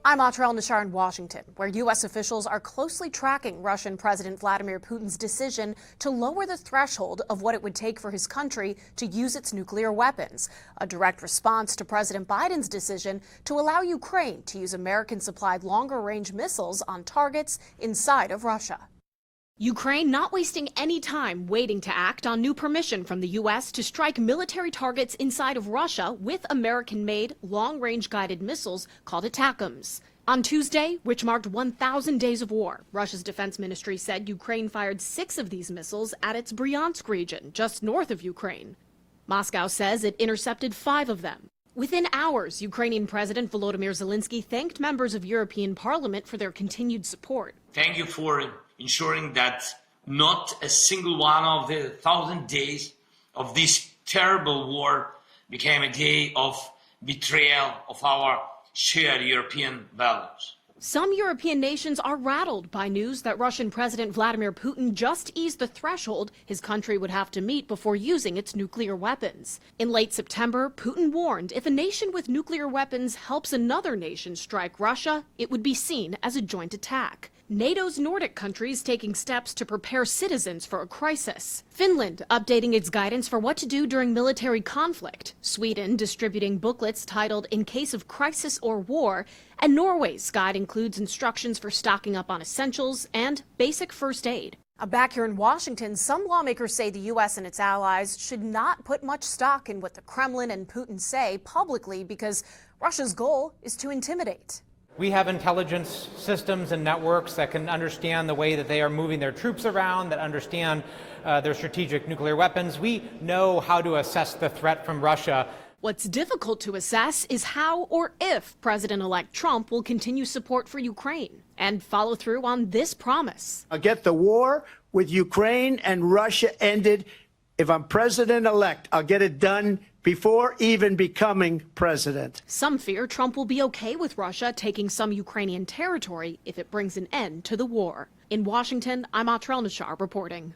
I'm Atrel Nashar in Washington, where U.S. officials are closely tracking Russian President Vladimir Putin's decision to lower the threshold of what it would take for his country to use its nuclear weapons, a direct response to President Biden's decision to allow Ukraine to use American-supplied longer-range missiles on targets inside of Russia. Ukraine not wasting any time waiting to act on new permission from the U.S. to strike military targets inside of Russia with American-made long-range guided missiles called ATACMS. On Tuesday, which marked 1,000 days of war, Russia's defense ministry said Ukraine fired 6 of these missiles at its Bryansk region, just north of Ukraine. Moscow says it intercepted 5 of them. Within hours, Ukrainian President Volodymyr Zelensky thanked members of European Parliament for their continued support. Thank you for ensuring that not a single one of the 1,000 days of this terrible war became a day of betrayal of our shared European values. Some European nations are rattled by news that Russian President Vladimir Putin just eased the threshold his country would have to meet before using its nuclear weapons. In late September, Putin warned if a nation with nuclear weapons helps another nation strike Russia, it would be seen as a joint attack. NATO's Nordic countries taking steps to prepare citizens for a crisis. Finland updating its guidance for what to do during military conflict. Sweden distributing booklets titled In Case of Crisis or War. And Norway's guide includes instructions for stocking up on essentials and basic first aid. Back here in Washington, some lawmakers say the U.S. and its allies should not put much stock in what the Kremlin and Putin say publicly because Russia's goal is to intimidate. We have intelligence systems and networks that can understand the way that they are moving their troops around, that understand their strategic nuclear weapons. We know how to assess the threat from Russia. What's difficult to assess is how or if President-elect Trump will continue support for Ukraine and follow through on this promise. I'll get the war with Ukraine and Russia ended. If I'm president-elect, I'll get it done before even becoming president. Some fear Trump will be okay with Russia taking some Ukrainian territory if it brings an end to the war. In Washington, I'm Atrel Nashar reporting.